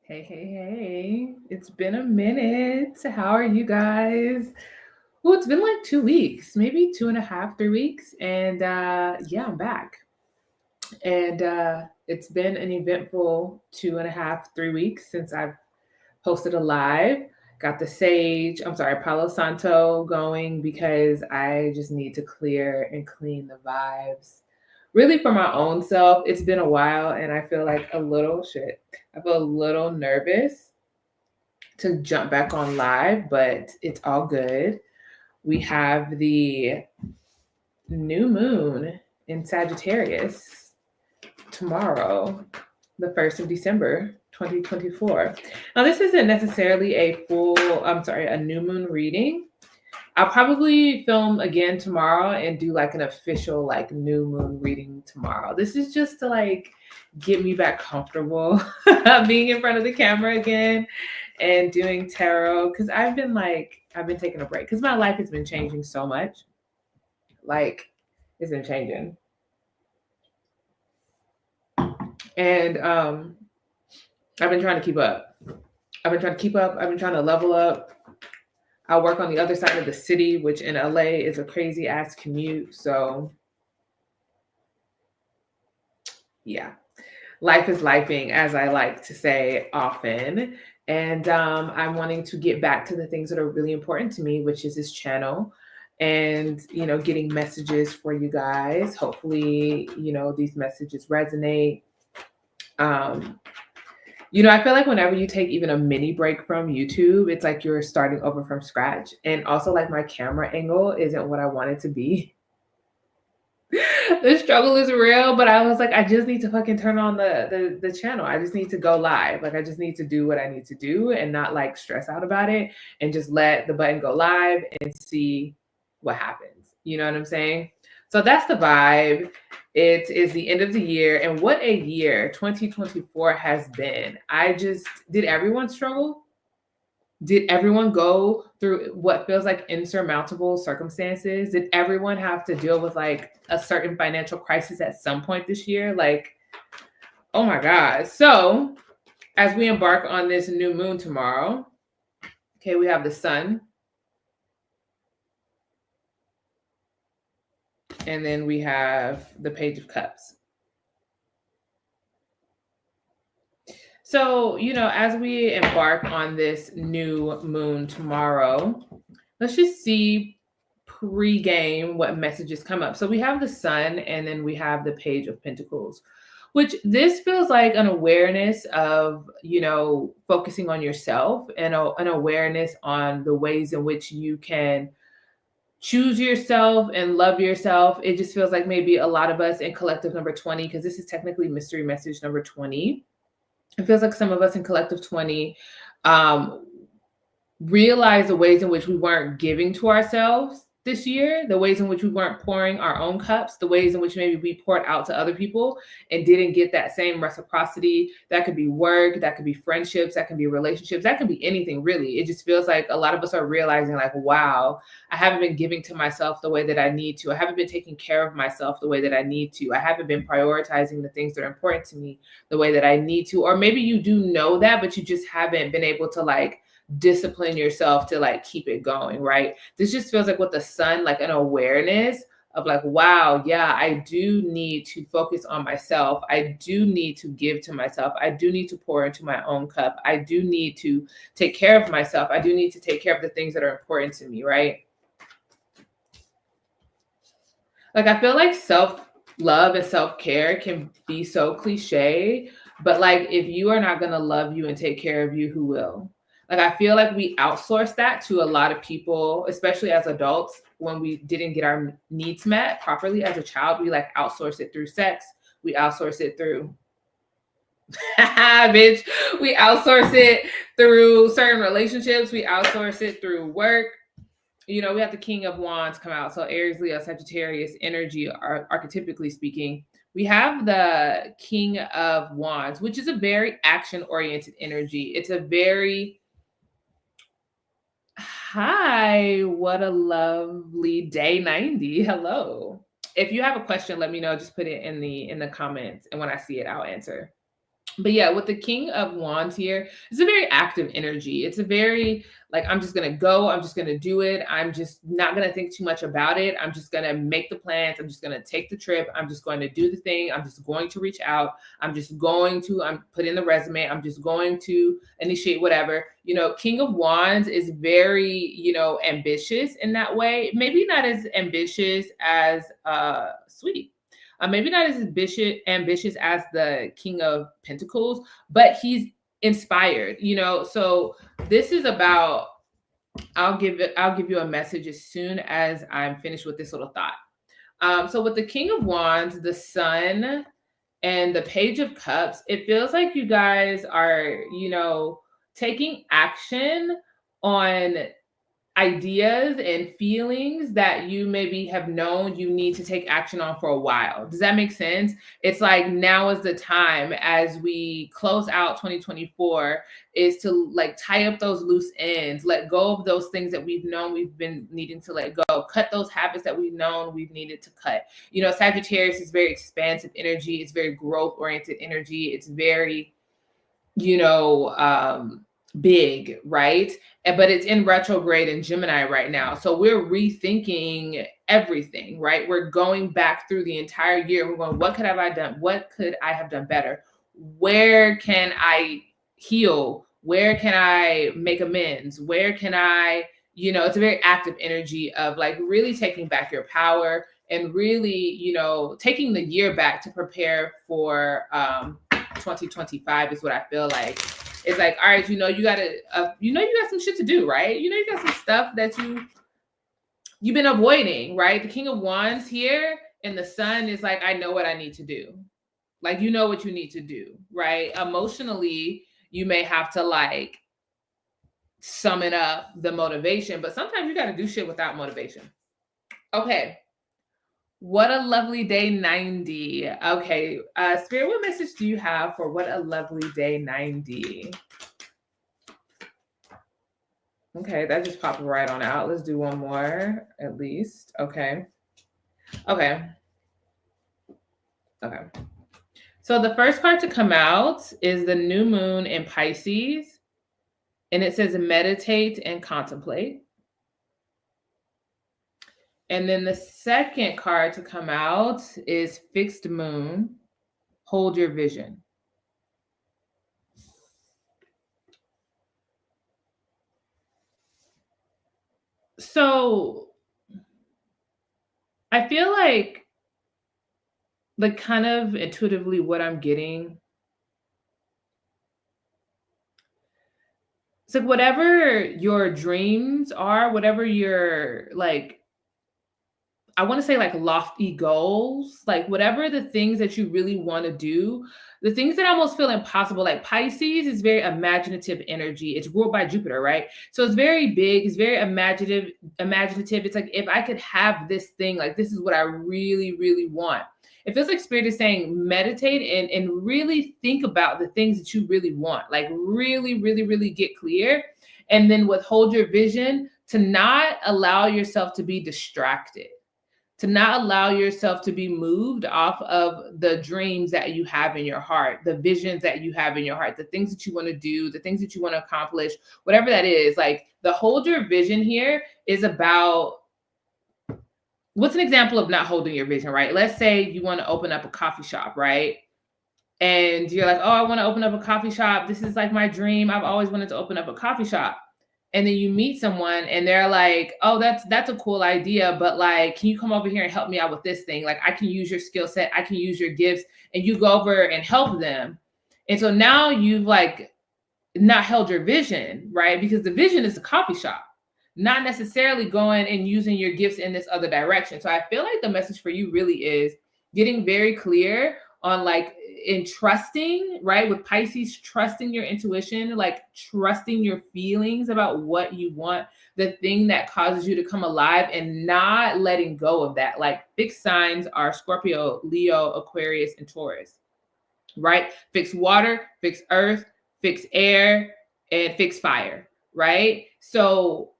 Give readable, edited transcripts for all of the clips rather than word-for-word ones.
Hey, hey, hey. It's been a minute. How are you guys? Well, it's been like 2 weeks, maybe 2.5, 3 weeks. And yeah, I'm back. And it's been an eventful 2.5, 3 weeks since I've posted a live. Got the sage, I'm sorry, Palo Santo going because I just need to clear and clean the vibes. Really for my own self, it's been a while and I feel like a little shit. I feel a little nervous to jump back on live, but it's all good. We have the new moon in Sagittarius tomorrow, the 1st of December, 2024. Now, this isn't necessarily a new moon reading. I'll probably film again tomorrow and do like an official like new moon reading tomorrow. This is just to like get me back comfortable being in front of the camera again and doing tarot because I've been taking a break because my life has been changing so much. Like it's been changing. And I've been trying to keep up. I've been trying to keep up. I've been trying to level up. I work on the other side of the city, which in LA is a crazy ass commute. So yeah, life is lifing, as I like to say often. And I'm wanting to get back to the things that are really important to me, which is this channel and, getting messages for you guys. Hopefully, these messages resonate. Um, I feel like whenever you take even a mini break from YouTube, it's like you're starting over from scratch. And also, like, my camera angle isn't what I want it to be. The struggle is real, but I was like, I just need to fucking turn on the channel. I just need to go live. Like I just need to do what I need to do and not like stress out about it and just let the button go live and see what happens. You know what I'm saying? So that's the vibe. It is the end of the year, and what a year 2024 has been. Did everyone struggle? Did everyone go through what feels like insurmountable circumstances? Did everyone have to deal with like a certain financial crisis at some point this year? Like, oh my God. So, as we embark on this new moon tomorrow, okay, we have the sun, and then we have the Page of Cups. So, as we embark on this new moon tomorrow, let's just see pre-game what messages come up. So we have the sun and then we have the Page of Pentacles, which this feels like an awareness of, focusing on yourself and an awareness on the ways in which you can choose yourself and love yourself. It just feels like maybe a lot of us in collective number 20, because this is technically mystery message number 20. It feels like some of us in collective 20 realize the ways in which we weren't giving to ourselves this year, the ways in which we weren't pouring our own cups, the ways in which maybe we poured out to other people and didn't get that same reciprocity. That could be work, that could be friendships, that can be relationships, that can be anything really. It just feels like a lot of us are realizing like, wow, I haven't been giving to myself the way that I need to. I haven't been taking care of myself the way that I need to. I haven't been prioritizing the things that are important to me the way that I need to. Or maybe you do know that, but you just haven't been able to like discipline yourself to like keep it going, right? This just feels like with the sun, like an awareness of like, wow, yeah, I do need to focus on myself. I do need to give to myself. I do need to pour into my own cup. I do need to take care of myself. I do need to take care of the things that are important to me, right? Like I feel like self-love and self-care can be so cliche, but like if you are not going to love you and take care of you, who will? Like I feel like we outsource that to a lot of people, especially as adults, when we didn't get our needs met properly as a child. We like outsource it through sex. We outsource it through bitch. We outsource it through certain relationships. We outsource it through work. We have the King of Wands come out. So Aries, Leo, Sagittarius energy, archetypically speaking. We have the King of Wands, which is a very action-oriented energy. It's a very hi, what a lovely day 90. Hello. If you have a question, let me know. Just put it in the comments, and when I see it, I'll answer. But yeah, with the King of Wands here, it's a very active energy. It's a very like, I'm just gonna go, I'm just gonna do it. I'm just not gonna think too much about it. I'm just gonna make the plans. I'm just gonna take the trip. I'm just going to do the thing. I'm just going to reach out. I'm put in the resume. I'm just going to initiate whatever. King of Wands is very, ambitious in that way. Maybe not as ambitious as Sweet. Maybe not as ambitious as the King of Pentacles, but he's inspired. So this is about. I'll give you a message as soon as I'm finished with this little thought. So with the King of Wands, the Sun, and the Page of Cups, it feels like you guys are, taking action on ideas and feelings that you maybe have known you need to take action on for a while. Does that make sense? It's like now is the time, as we close out 2024, is to like tie up those loose ends, let go of those things that we've known we've been needing to let go, cut those habits that we've known we've needed to cut. Sagittarius is very expansive energy. It's very growth oriented energy. It's very, big, right? But it's in retrograde in Gemini right now. So we're rethinking everything, right? We're going back through the entire year. We're going, what could have I done? What could I have done better? Where can I heal? Where can I make amends? Where can I, it's a very active energy of like really taking back your power and really, taking the year back to prepare for 2025 is what I feel like. It's like, all right, you got some shit to do, right? You got some stuff that you've been avoiding, right? The King of Wands here and the Sun is like, I know what I need to do. Like, you know what you need to do, right? Emotionally, you may have to like summon up the motivation, but sometimes you got to do shit without motivation. Okay. What a lovely day 90. Okay. Spirit, what message do you have for what a lovely day 90? Okay, that just popped right on out. Let's do one more at least. Okay. So the first card to come out is the new moon in Pisces. And it says meditate and contemplate. And then the second card to come out is fixed moon, hold your vision. So I feel like kind of intuitively what I'm getting, it's like whatever your dreams are, whatever your like, I want to say like lofty goals, like whatever the things that you really want to do, the things that almost feel impossible, like Pisces is very imaginative energy. It's ruled by Jupiter, right? So it's very big, it's very imaginative. It's like, if I could have this thing, like this is what I really, really want. It feels like Spirit is saying meditate and really think about the things that you really want, like really, really, really get clear. And then withhold your vision, to not allow yourself to be distracted, to not allow yourself to be moved off of the dreams that you have in your heart, the visions that you have in your heart, the things that you want to do, the things that you want to accomplish, whatever that is. Like the hold your vision here is about, what's an example of not holding your vision, right? Let's say you want to open up a coffee shop, right? And you're like, oh, I want to open up a coffee shop. This is like my dream. I've always wanted to open up a coffee shop. And then you meet someone and they're like, oh, that's a cool idea, but like, can you come over here and help me out with this thing? Like, I can use your skill set, I can use your gifts. And you go over and help them. And so now you've like not held your vision, right? Because the vision is a coffee shop, not necessarily going and using your gifts in this other direction. So I feel like the message for you really is getting very clear on like, in trusting, right? With Pisces, trusting your intuition, like trusting your feelings about what you want, the thing that causes you to come alive, and not letting go of that. Like fixed signs are Scorpio, Leo, Aquarius, and Taurus, right? Fixed water, fixed earth, fixed air, and fixed fire, right? So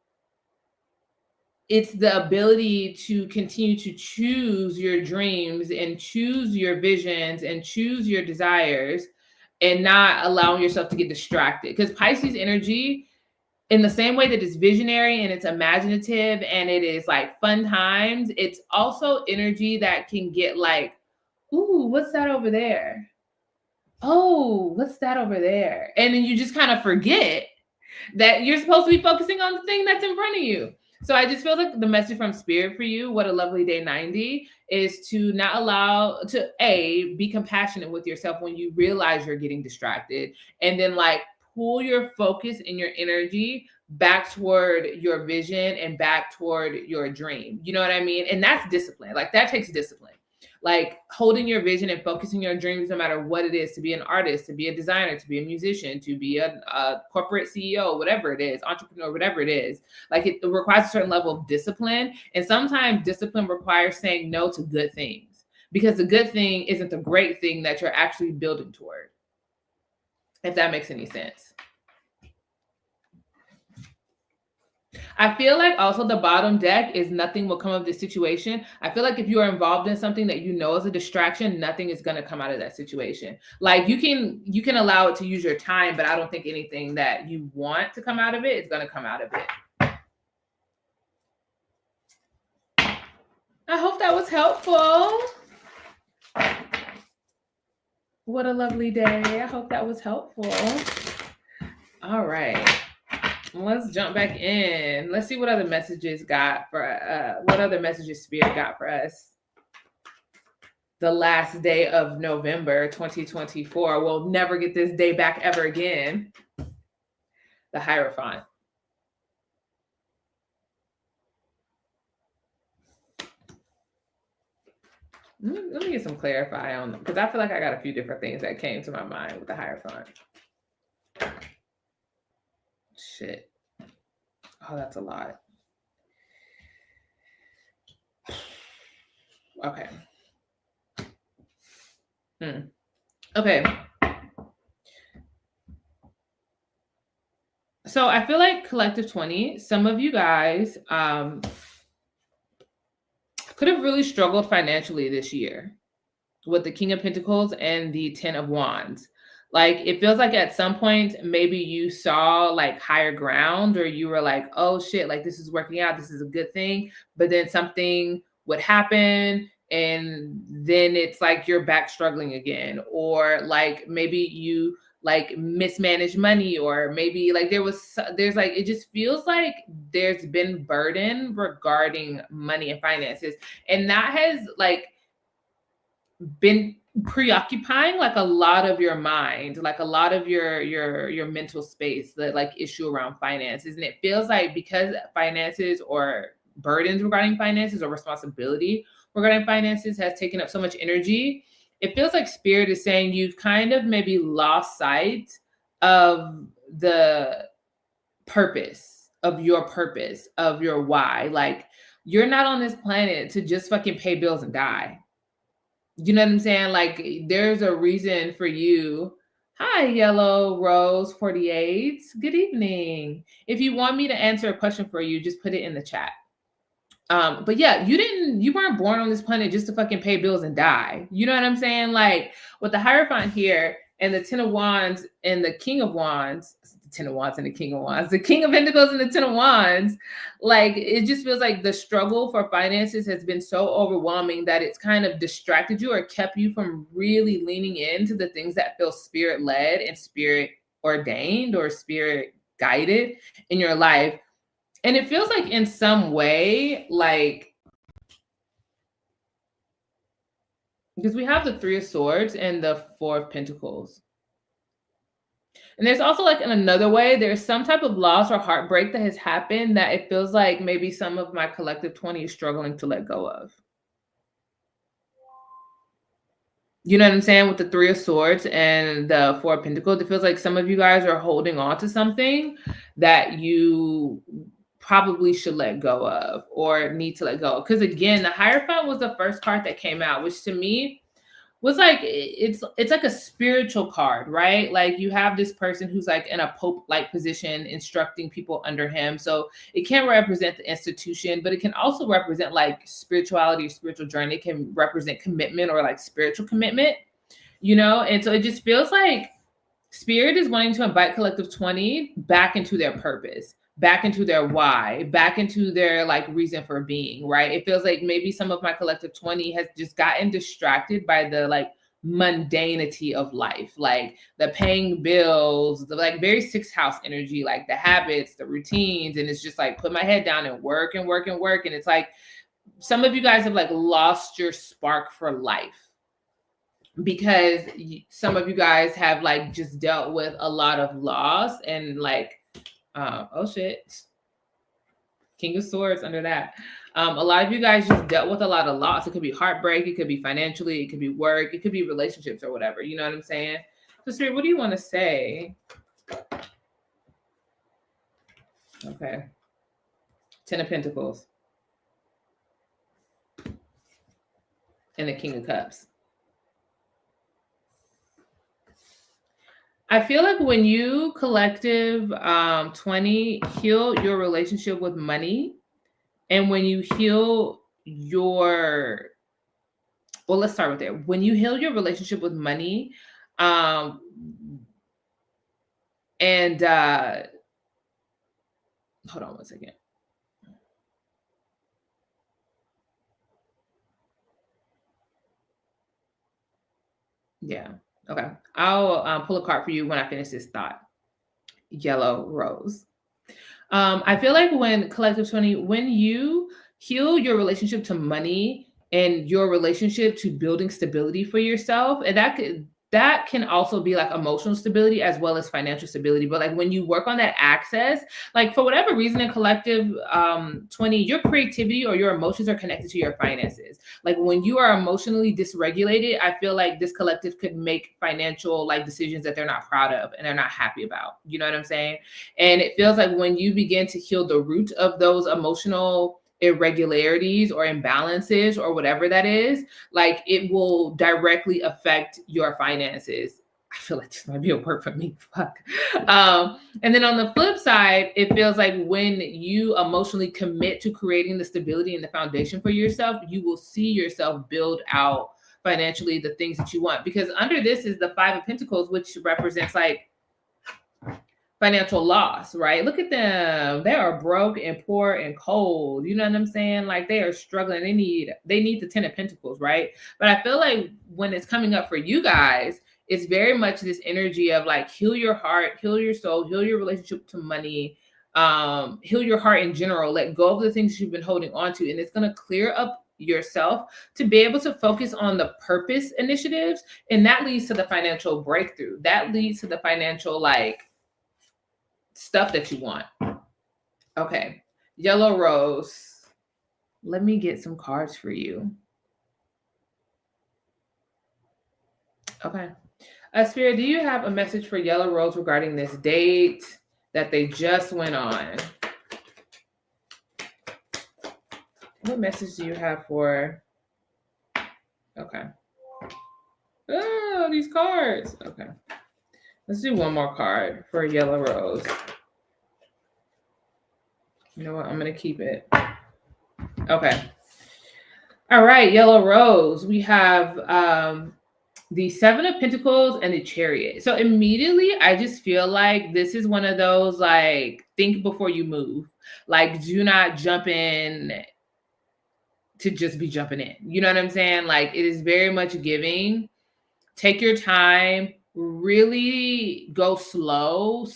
it's the ability to continue to choose your dreams and choose your visions and choose your desires, and not allowing yourself to get distracted. Because Pisces energy, in the same way that it's visionary and it's imaginative and it is like fun times, it's also energy that can get like, ooh, what's that over there? Oh, what's that over there? And then you just kind of forget that you're supposed to be focusing on the thing that's in front of you. So I just feel like the message from Spirit for you, what a lovely day 90, is to not allow to be compassionate with yourself when you realize you're getting distracted, and then like pull your focus and your energy back toward your vision and back toward your dream. You know what I mean? And that's discipline. Like that takes discipline. Like holding your vision and focusing your dreams, no matter what it is, to be an artist, to be a designer, to be a musician, to be a corporate CEO, whatever it is, entrepreneur, whatever it is. Like it requires a certain level of discipline. And sometimes discipline requires saying no to good things, because the good thing isn't the great thing that you're actually building toward. If that makes any sense. I feel like also the bottom deck is nothing will come of this situation. I feel like if you are involved in something that you know is a distraction, nothing is going to come out of that situation. Like you can allow it to use your time, but I don't think anything that you want to come out of it is going to come out of it. I hope that was helpful. What a lovely day. I hope that was helpful. All right. Let's jump back in. Let's see what other messages got for what other messages Spirit got for us. The last day of November 2024. We'll never get this day back ever again. The Hierophant. Let me get some clarify on them, because I feel like I got a few different things that came to my mind with the Hierophant. Shit. Oh, that's a lot. Okay. Okay. So I feel like Collective 20, some of you guys could have really struggled financially this year with the King of Pentacles and the 10 of Wands. Like it feels like at some point maybe you saw like higher ground, or you were like, oh shit, like this is working out, this is a good thing, but then something would happen and then it's like you're back struggling again. Or like maybe you like mismanaged money, or maybe like there's like, it just feels like there's been burden regarding money and finances, and that has like been preoccupying like a lot of your mind, like a lot of your mental space, the like issue around finances. And it feels like because finances or burdens regarding finances or responsibility regarding finances has taken up so much energy, it feels like Spirit is saying you've kind of maybe lost sight of the purpose of your why. Like you're not on this planet to just fucking pay bills and die. You know what I'm saying? Like there's a reason for you. Hi, Yellow Rose 48. Good evening. If you want me to answer a question for you, just put it in the chat. But yeah, you weren't born on this planet just to fucking pay bills and die. You know what I'm saying? Like with the Hierophant here and the 10 of Wands and the King of Wands, the 10 of Wands and the King of Wands, the King of Pentacles and the 10 of Wands, like it just feels like the struggle for finances has been so overwhelming that it's kind of distracted you or kept you from really leaning into the things that feel Spirit led and Spirit ordained or Spirit guided in your life. And it feels like in some way, like, because we have the 3 of Swords and the 4 of Pentacles. And there's also like in another way, there's some type of loss or heartbreak that has happened that it feels like maybe some of my Collective 20 is struggling to let go of. You know what I'm saying? With the 3 of Swords and the 4 of Pentacles, it feels like some of you guys are holding on to something that you probably should let go of or need to let go. Because again, the Hierophant was the first card that came out, which to me was like, it's like a spiritual card, right? Like you have this person who's like in a Pope-like position instructing people under him. So it can represent the institution, but it can also represent like spirituality or spiritual journey. It can represent commitment or like spiritual commitment, you know? And so it just feels like Spirit is wanting to invite Collective 20 back into their purpose, back into their why, back into their like reason for being, right? It feels like maybe some of my Collective 20 has just gotten distracted by the like mundanity of life, like the paying bills, the like very sixth house energy, like the habits, the routines. And it's just like put my head down and work and work and work. And it's like some of you guys have like lost your spark for life because some of you guys have like just dealt with a lot of loss and like oh shit, King of Swords under that. A lot of you guys just dealt with a lot of loss. It could be heartbreak, it could be financially, it could be work, it could be relationships or whatever. You know what I'm saying? So Spirit, what do you want to say? Okay. 10 of Pentacles. And the King of Cups. I feel like when you Collective 20 heal your relationship with money, and when you heal your, well, let's start with there. When you heal your relationship with money, and hold on one second. Yeah. Okay. I'll pull a card for you when I finish this thought. Yellow Rose. I feel like when Collective 20, when you heal your relationship to money and your relationship to building stability for yourself, and that can also be like emotional stability as well as financial stability. But like when you work on that access, like for whatever reason in Collective 20, your creativity or your emotions are connected to your finances. Like when you are emotionally dysregulated, I feel like this collective could make financial like decisions that they're not proud of and they're not happy about. You know what I'm saying? And it feels like when you begin to heal the root of those emotional irregularities or imbalances or whatever that is, like it will directly affect your finances. I feel like this might be a word for me. Fuck. And then on the flip side, it feels like when you emotionally commit to creating the stability and the foundation for yourself, you will see yourself build out financially the things that you want. Because under this is the Five of Pentacles, which represents like financial loss, right? Look at them. They are broke and poor and cold. You know what I'm saying? Like they are struggling. They need the 10 of Pentacles, right? But I feel like when it's coming up for you guys, it's very much this energy of like heal your heart, heal your soul, heal your relationship to money, heal your heart in general. Let go of the things you've been holding on to, and it's going to clear up yourself to be able to focus on the purpose initiatives, and that leads to the financial breakthrough. That leads to the financial like stuff that you want. Okay. Yellow Rose. Let me get some cards for you. Okay. Spirit, do you have a message for Yellow Rose regarding this date that they just went on? What message do you have for? Okay. Oh, these cards. Okay. Let's do one more card for Yellow Rose. You know what? I'm going to keep it. Okay. All right, Yellow Rose. We have the Seven of Pentacles and the Chariot. So immediately, I just feel like this is one of those like think before you move. Like, do not jump in to just be jumping in. You know what I'm saying? Like, it is very much giving. Take your time. Really go slow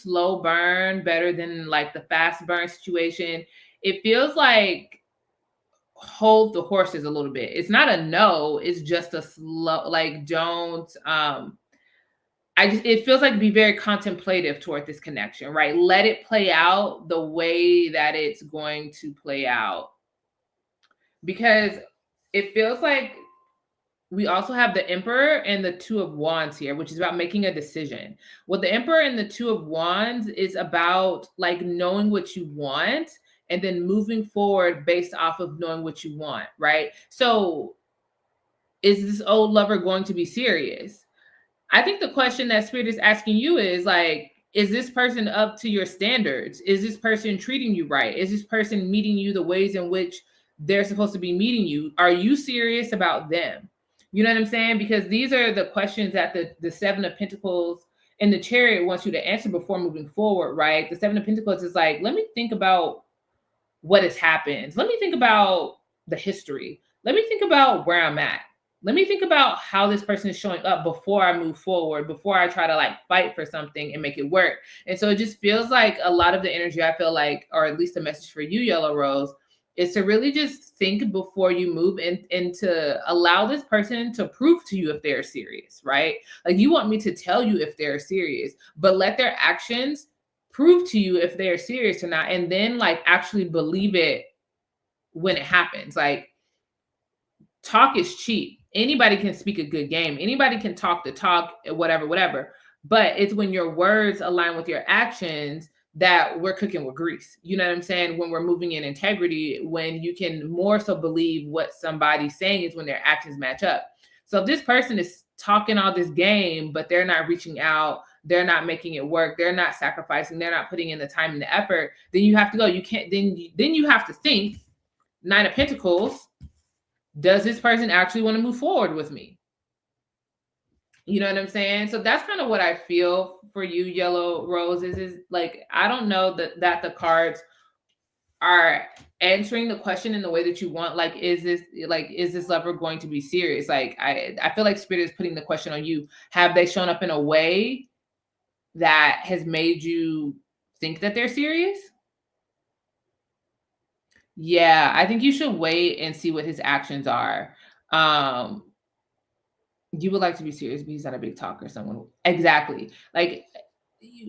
burn, better than like the fast burn situation. It feels like hold the horses a little bit. It's not a no, it's just a slow, like don't it feels like be very contemplative toward this connection, right? Let it play out the way that it's going to play out. Because it feels like we also have the Emperor and the Two of Wands here, which is about making a decision. Well, the Emperor and the Two of Wands is about like knowing what you want and then moving forward based off of knowing what you want, right? So is this old lover going to be serious? I think the question that Spirit is asking you is like, is this person up to your standards? Is this person treating you right? Is this person meeting you the ways in which they're supposed to be meeting you? Are you serious about them? You know what I'm saying? Because these are the questions that the Seven of Pentacles And the Chariot wants you to answer before moving forward, right? The Seven of Pentacles is like, let me think about what has happened. Let me think about the history. Let me think about where I'm at. Let me think about how this person is showing up before I move forward, before I try to like fight for something and make it work. And so it just feels like a lot of the energy, I feel like, or at least a message for you, Yellow Rose, is to really just think before you move in to allow this person to prove to you if they're serious, right? Like, you want me to tell you if they're serious, but let their actions prove to you if they're serious or not, and then like actually believe it when it happens. Like, talk is cheap. Anybody can speak a good game. Anybody can talk the talk, whatever. But it's when your words align with your actions that we're cooking with grease. You know what I'm saying? When we're moving in integrity, when you can more so believe what somebody's saying is when their actions match up. So if this person is talking all this game, but they're not reaching out, they're not making it work, they're not sacrificing, they're not putting in the time and the effort, then you have to go. You can't, then you have to think, Nine of Pentacles, does this person actually want to move forward with me? You know what I'm saying? So that's kind of what I feel for you, Yellow Rose, is like, I don't know that the cards are answering the question in the way that you want. Like, is this lover going to be serious? Like, I feel like Spirit is putting the question on you. Have they shown up in a way that has made you think that they're serious? Yeah, I think you should wait and see what his actions are. You would like to be serious, but he's not a big talker. Someone exactly like,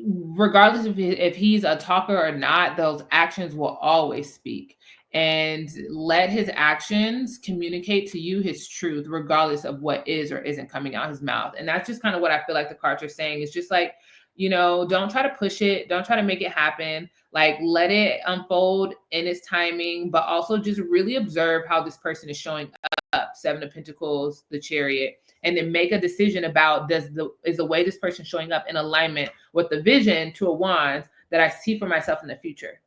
regardless if he's a talker or not, those actions will always speak. And let his actions communicate to you his truth, regardless of what is or isn't coming out his mouth. And that's just kind of what I feel like the cards are saying. It's just like, don't try to push it. Don't try to make it happen. Like, let it unfold in its timing, but also just really observe how this person is showing up. Seven of Pentacles, the Chariot, and then make a decision about, is the way this person showing up in alignment with the vision, Two of Wands, that I see for myself in the future,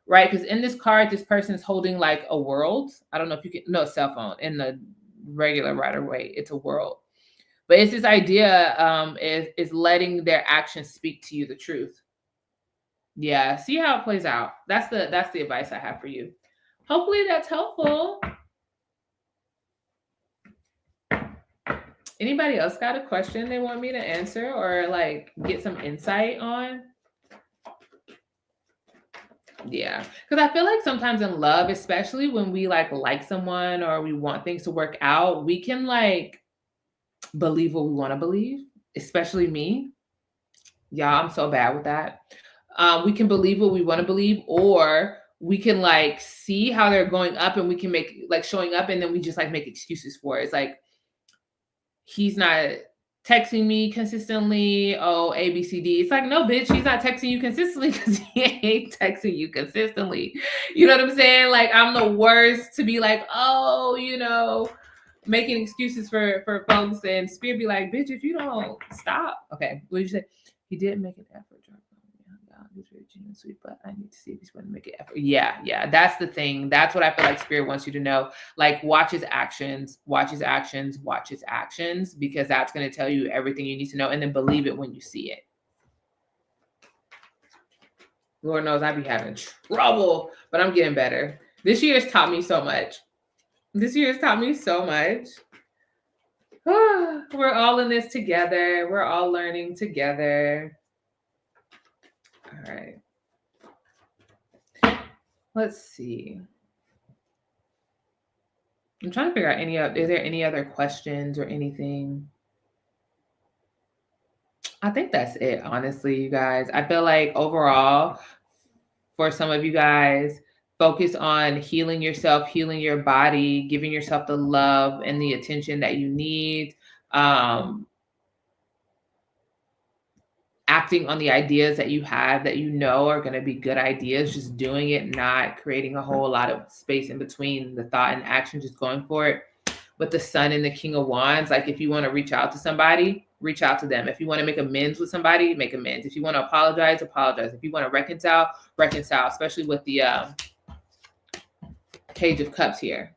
right? Because in this card, this person is holding like a world. I don't know if you can, no, cell phone in the regular Rider-Waite, it's a world. But it's this idea is letting their actions speak to you the truth. Yeah, see how it plays out. That's the advice I have for you. Hopefully that's helpful. Anybody else got a question they want me to answer or like get some insight on? Yeah, because I feel like sometimes in love, especially when we like someone or we want things to work out, we can like believe what we want to believe, especially me. Yeah, I'm so bad with that. We can believe what we want to believe, or we can like see how they're going up and we can make like showing up, and then we just like make excuses for it. It's like, he's not texting me consistently. Oh, A, B, C, D. It's like, no, bitch, he's not texting you consistently because he ain't texting you consistently. You know what I'm saying? Like, I'm the worst to be like, oh, making excuses for folks, and Spirit be like, bitch, if you don't stop. Okay, what did you say? He did make an effort. He's very genuine, sweet, but I need to see if he's going to make an effort. Yeah, that's the thing. That's what I feel like Spirit wants you to know. Like, watch his actions, because that's going to tell you everything you need to know, and then believe it when you see it. Lord knows I be having trouble, but I'm getting better. This year has taught me so much. We're all in this together. We're all learning together. All right. Let's see. I'm trying to figure out is there any other questions or anything? I think that's it, honestly, you guys. I feel like overall, for some of you guys, focus on healing yourself, healing your body, giving yourself the love and the attention that you need. Acting on the ideas that you have that are going to be good ideas, just doing it, not creating a whole lot of space in between the thought and action, just going for it. With the Sun and the King of Wands, like, if you want to reach out to somebody, reach out to them. If you want to make amends with somebody, make amends. If you want to apologize, apologize. If you want to reconcile, reconcile, especially with the Page of Cups here.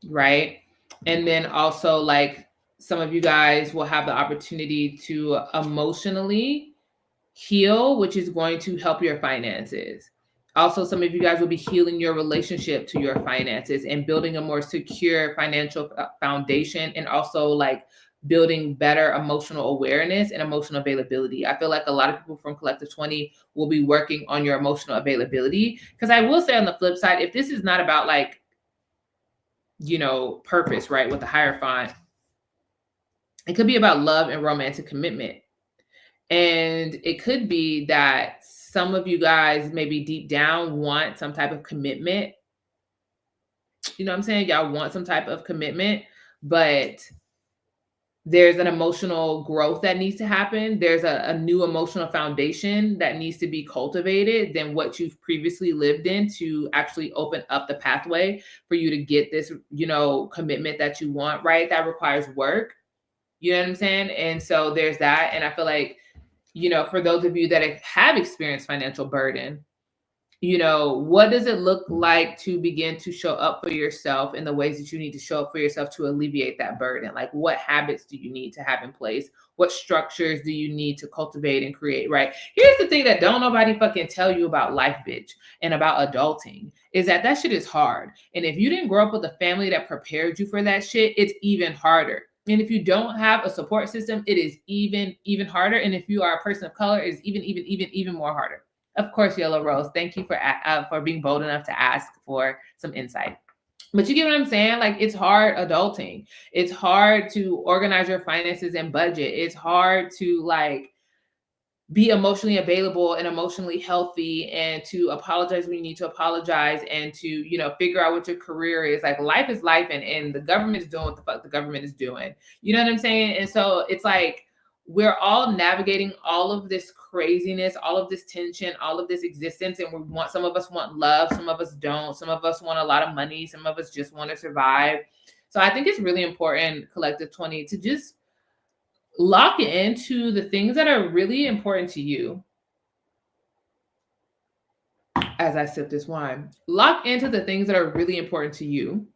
Right? And then also like Some of you guys will have the opportunity to emotionally heal, which is going to help your finances. Also, some of you guys will be healing your relationship to your finances and building a more secure financial foundation, and also like building better emotional awareness and emotional availability. I feel like a lot of people from Collective 20 will be working on your emotional availability. Because I will say on the flip side, if this is not about like, purpose, right, with the Hierophant, it could be about love and romantic commitment. And it could be that some of you guys maybe deep down want some type of commitment. You know what I'm saying? Y'all want some type of commitment, but there's an emotional growth that needs to happen. There's a new emotional foundation that needs to be cultivated than what you've previously lived in to actually open up the pathway for you to get this, commitment that you want, right? That requires work. You know what I'm saying? And so there's that. And I feel like, for those of you that have experienced financial burden, what does it look like to begin to show up for yourself in the ways that you need to show up for yourself to alleviate that burden? Like, what habits do you need to have in place? What structures do you need to cultivate and create, right? Here's the thing that don't nobody fucking tell you about life, bitch, and about adulting, is that shit is hard. And if you didn't grow up with a family that prepared you for that shit, it's even harder. And if you don't have a support system, it is even harder. And if you are a person of color, it's even more harder. Of course, Yellow Rose, thank you for being bold enough to ask for some insight. But you get what I'm saying? Like, it's hard adulting. It's hard to organize your finances and budget. It's hard to like be emotionally available and emotionally healthy, and to apologize when you need to apologize, and to, figure out what your career is. Like, life is life, and the government is doing what the fuck the government is doing. You know what I'm saying? And so it's like, we're all navigating all of this craziness, all of this tension, all of this existence. And some of us want love, some of us don't. Some of us want a lot of money, some of us just want to survive. So I think it's really important, Collective 20, to just lock into the things that are really important to you. As I sip this wine, lock into the things that are really important to you,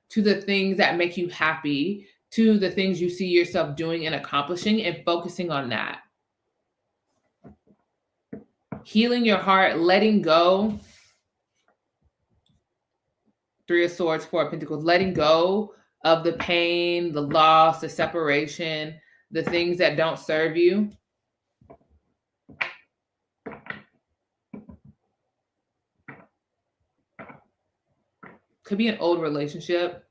to the things that make you happy, to the things you see yourself doing and accomplishing, and focusing on that. Healing your heart, letting go. Three of Swords, Four of Pentacles, letting go of the pain, the loss, the separation, the things that don't serve you. Could be an old relationship.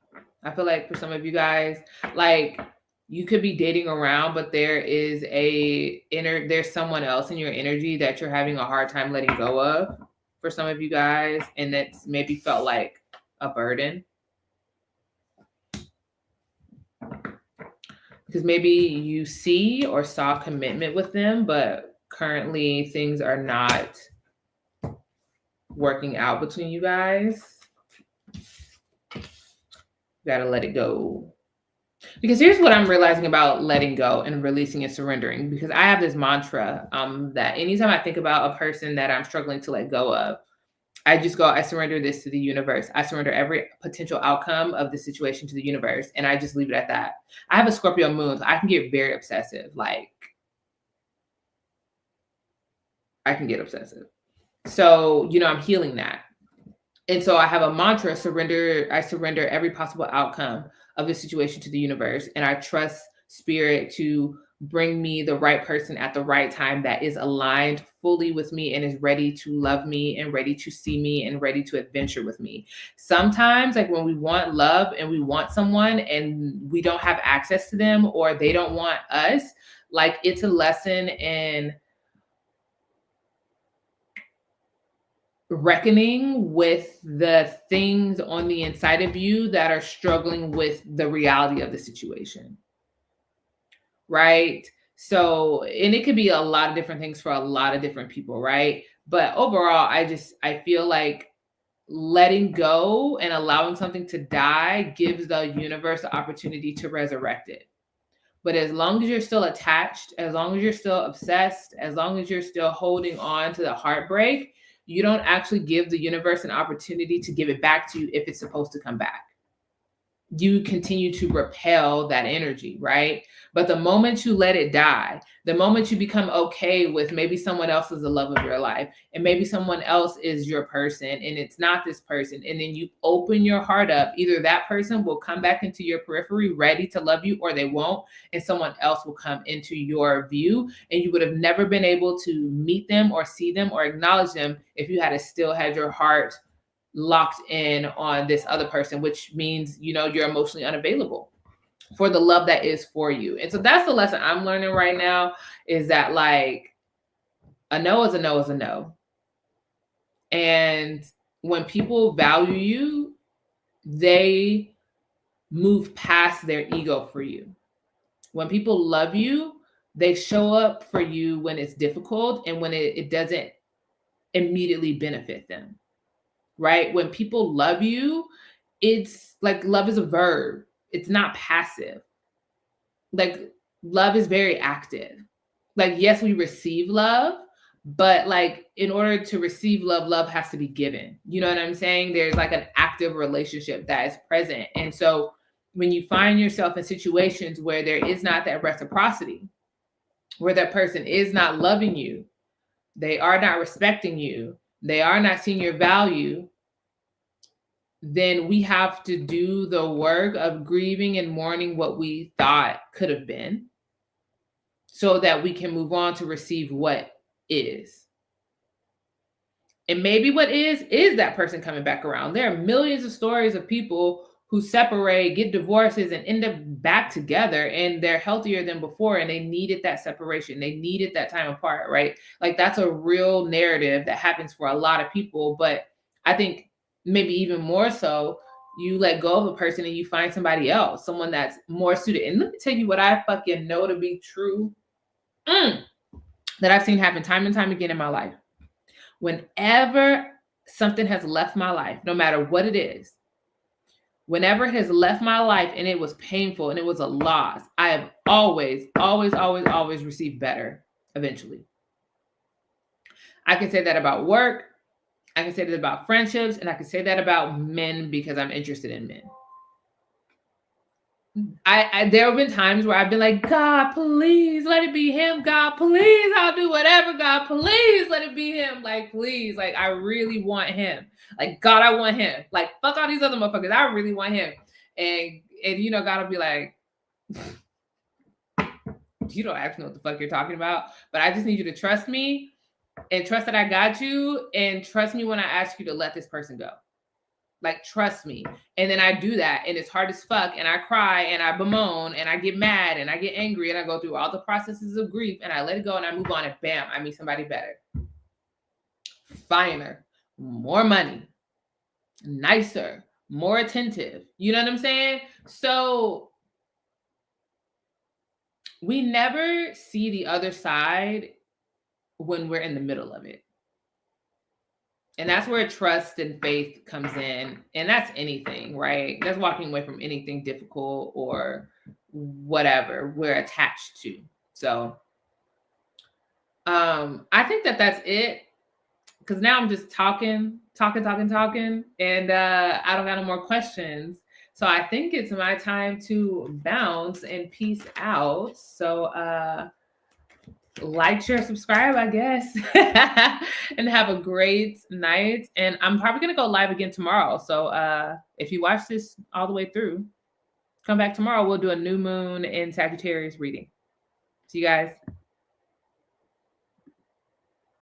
I feel like for some of you guys, like, you could be dating around, but there's someone else in your energy that you're having a hard time letting go of for some of you guys, and that's maybe felt like a burden. Because maybe you see or saw commitment with them, but currently things are not working out between you guys. You gotta let it go. Because here's what I'm realizing about letting go and releasing and surrendering. Because I have this mantra that anytime I think about a person that I'm struggling to let go of, I just go, I surrender this to the universe. I surrender every potential outcome of the situation to the universe. And I just leave it at that. I have a Scorpio moon, so I can get very obsessive. Like, I can get obsessive. So, I'm healing that. And so I have a mantra, surrender. I surrender every possible outcome of the situation to the universe. And I trust spirit to bring me the right person at the right time that is aligned fully with me and is ready to love me and ready to see me and ready to adventure with me. Sometimes, like, when we want love and we want someone and we don't have access to them, or they don't want us, like, it's a lesson in reckoning with the things on the inside of you that are struggling with the reality of the situation. Right? So, and it could be a lot of different things for a lot of different people, right? But overall, I feel like letting go and allowing something to die gives the universe the opportunity to resurrect it. But as long as you're still attached, as long as you're still obsessed, as long as you're still holding on to the heartbreak, you don't actually give the universe an opportunity to give it back to you if it's supposed to come back. you continue to repel that energy, right? But the moment you let it die, the moment you become okay with maybe someone else is the love of your life and maybe someone else is your person and it's not this person, and then you open your heart up, either that person will come back into your periphery ready to love you, or they won't, and someone else will come into your view, and you would have never been able to meet them or see them or acknowledge them if you had still had your heart locked in on this other person, which means, you're emotionally unavailable for the love that is for you. And so that's the lesson I'm learning right now, is that like a no is a no is a no. And when people value you, they move past their ego for you. When people love you, they show up for you when it's difficult and when it doesn't immediately benefit them. Right? When people love you, it's like love is a verb. It's not passive. Like love is very active. Like, yes, we receive love, but like in order to receive love, love has to be given. You know what I'm saying? There's like an active relationship that is present. And so when you find yourself in situations where there is not that reciprocity, where that person is not loving you, they are not respecting you, they are not seeing your value, then we have to do the work of grieving and mourning what we thought could have been, so that we can move on to receive what is. And maybe what is that person coming back around. There are millions of stories of people who separate, get divorces, and end up back together, and they're healthier than before, and they needed that separation. They needed that time apart, right? Like that's a real narrative that happens for a lot of people. But I think maybe even more so, you let go of a person and you find somebody else, someone that's more suited. And let me tell you what I fucking know to be true, that I've seen happen time and time again in my life. Whenever something has left my life, no matter what it is, whenever it has left my life and it was painful and it was a loss, I have always, always, always, always received better eventually. I can say that about work. I can say that about friendships, and I can say that about men because I'm interested in men. There have been times where I've been like, God, please let it be him. God, please, I'll do whatever. God, please let it be him. Like, please, like, I really want him. Like, God, I want him. Like, fuck all these other motherfuckers. I really want him. And God will be like, you don't actually know what the fuck you're talking about, but I just need you to trust me and trust that I got you, and trust me when I ask you to let this person go. Like, trust me. And then I do that, and it's hard as fuck, and I cry, and I bemoan, and I get mad, and I get angry, and I go through all the processes of grief, and I let it go, and I move on, and bam, I meet somebody better. Finer, more money, nicer, more attentive. You know what I'm saying? So we never see the other side when we're in the middle of it. And that's where trust and faith comes in. And that's anything, right? That's walking away from anything difficult or whatever we're attached to. So I think that that's it. Because now I'm just talking. And I don't got no more questions. So I think it's my time to bounce and peace out. So like, share, subscribe, I guess. And have a great night. And I'm probably going to go live again tomorrow. So if you watch this all the way through, come back tomorrow. We'll do a new moon in Sagittarius reading. See you guys.